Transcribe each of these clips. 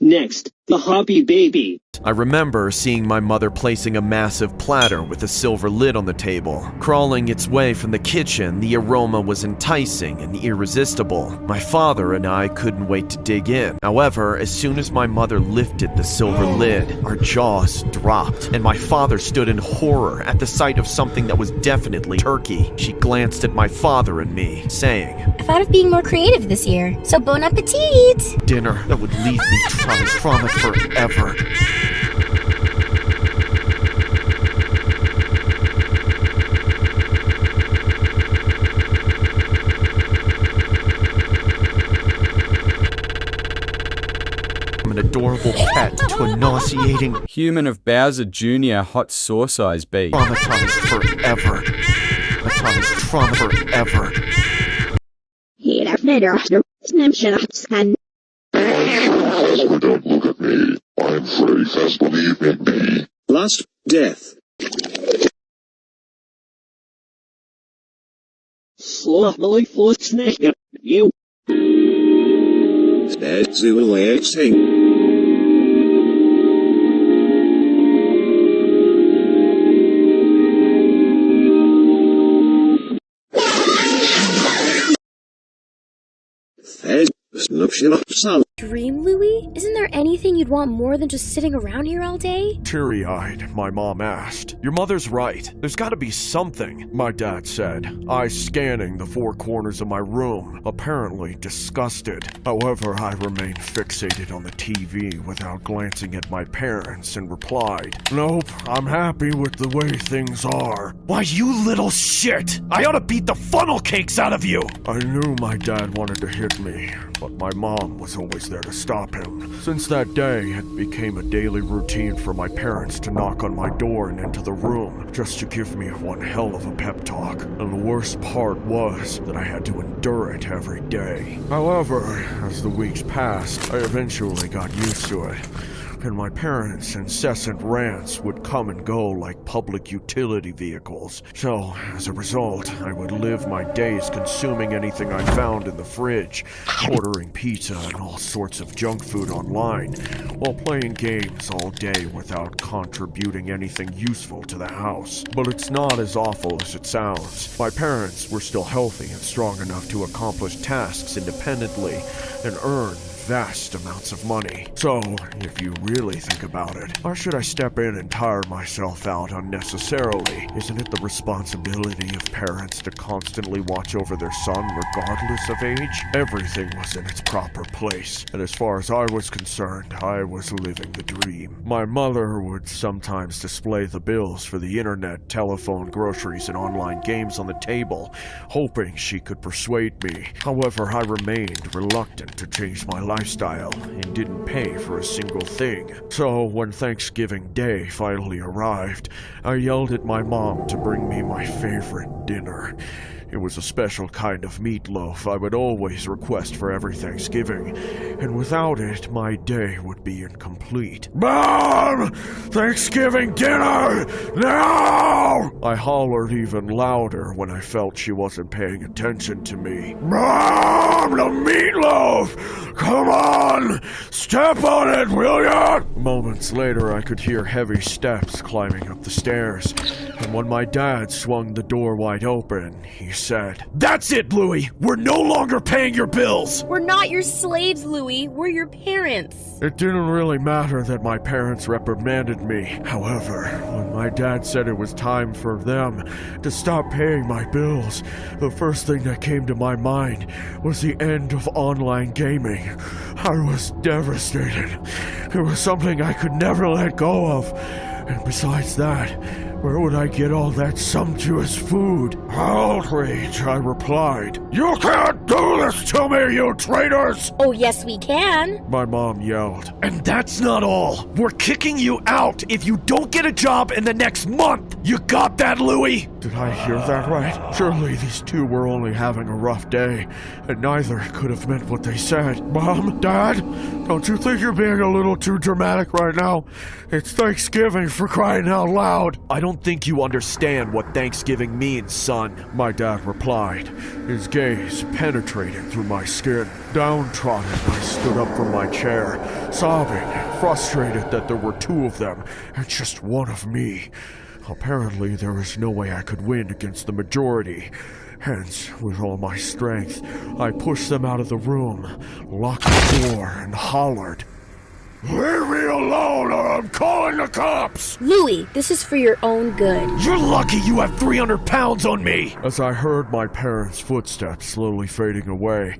Next, the Hobby Baby. I remember seeing my mother placing a massive platter with a silver lid on the table. Crawling its way from the kitchen, the aroma was enticing and irresistible. My father and I couldn't wait to dig in. However, as soon as my mother lifted the silver lid, our jaws dropped, and my father stood in horror at the sight of something that was definitely turkey. She glanced at my father and me, saying, I thought of being more creative this year, so bon appetit! Dinner that would leave me trauma forever. From an adorable pet to a nauseating human of Bowser Jr. hot sauce eyes beef. Traumatized forever. Trauma forever. Don't look at me. I'm Freddy Fazbear, believe in me. Lust, death. Slowly for snake you. Zulaxing. Dream, Louie? Isn't there anything you'd want more than just sitting around here all day? Teary-eyed, my mom asked. Your mother's right. There's gotta be something, my dad said, eyes scanning the four corners of my room, apparently disgusted. However, I remained fixated on the TV without glancing at my parents and replied, Nope, I'm happy with the way things are. Why, you little shit! I ought to beat the funnel cakes out of you! I knew my dad wanted to hit me, but my mom was always there to stop him. Since that day, it became a daily routine for my parents to knock on my door and into the room, just to give me one hell of a pep talk. And the worst part was that I had to endure it every day. However, as the weeks passed, I eventually got used to it. And my parents' incessant rants would come and go like public utility vehicles. So, as a result, I would live my days consuming anything I found in the fridge, ordering pizza and all sorts of junk food online, while playing games all day without contributing anything useful to the house. But it's not as awful as it sounds. My parents were still healthy and strong enough to accomplish tasks independently and earn vast amounts of money. So, if you really think about it, why should I step in and tire myself out unnecessarily? Isn't it the responsibility of parents to constantly watch over their son regardless of age? Everything was in its proper place, and as far as I was concerned, I was living the dream. My mother would sometimes display the bills for the internet, telephone, groceries, and online games on the table, hoping she could persuade me. However, I remained reluctant to change my lifestyle and didn't pay for a single thing. So when Thanksgiving Day finally arrived, I yelled at my mom to bring me my favorite dinner. It was a special kind of meatloaf I would always request for every Thanksgiving, and without it, my day would be incomplete. Mom! Thanksgiving dinner! Now! I hollered even louder when I felt she wasn't paying attention to me. Mom! The meatloaf! Come on! Step on it, will ya? Moments later, I could hear heavy steps climbing up the stairs, and when my dad swung the door wide open, he said, That's it, Louie! We're no longer paying your bills! We're not your slaves, Louie. We're your parents. It didn't really matter that my parents reprimanded me. However, when my dad said it was time for them to stop paying my bills, the first thing that came to my mind was the end of online gaming. I was devastated. It was something I could never let go of. And besides that, where would I get all that sumptuous food? Outrage, I replied. You can't do this to me, you traitors! Oh, yes, we can. My mom yelled. And that's not all. We're kicking you out if you don't get a job in the next month. You got that, Louie? Did I hear that right? Surely these two were only having a rough day, and neither could have meant what they said. Mom, Dad, don't you think you're being a little too dramatic right now? It's Thanksgiving, for crying out loud. I don't think you understand what Thanksgiving means, son, my dad replied. His gaze penetrated through my skin. Downtrodden, I stood up from my chair, sobbing, frustrated that there were two of them and just one of me. Apparently, there was no way I could win against the majority. Hence, with all my strength, I pushed them out of the room, locked the door, and hollered, "Leave me alone or I'm calling the cops!" Louis, this is for your own good. You're lucky you have 300 pounds on me! As I heard my parents' footsteps slowly fading away,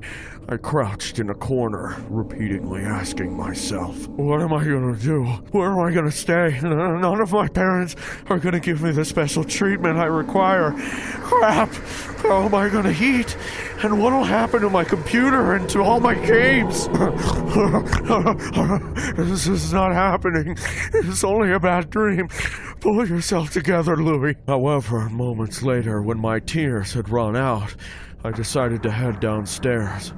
I crouched in a corner, repeatedly asking myself, what am I gonna do? Where am I gonna stay? None of my parents are gonna give me the special treatment I require. Crap! How am I gonna eat? And what'll happen to my computer and to all my games? This is not happening. It's only a bad dream. Pull yourself together, Louis. However, moments later, when my tears had run out, I decided to head downstairs.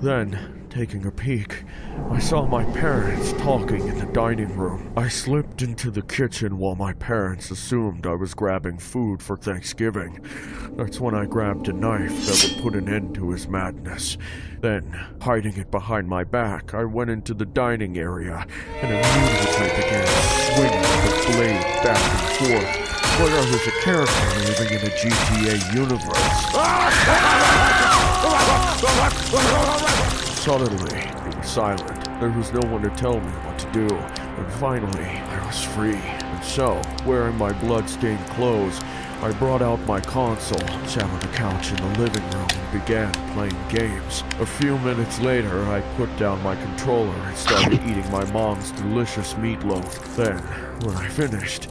Then, taking a peek, I saw my parents talking in the dining room. I slipped into the kitchen while my parents assumed I was grabbing food for Thanksgiving. That's when I grabbed a knife that would put an end to his madness. Then, hiding it behind my back, I went into the dining area and immediately began swinging the blade back and forth, like I was a character living in a GTA universe. Suddenly, it was silent. There was no one to tell me what to do. And finally, I was free. And so, wearing my blood-stained clothes, I brought out my console, sat on the couch in the living room, and began playing games. A few minutes later, I put down my controller and started eating my mom's delicious meatloaf. Then, when I finished,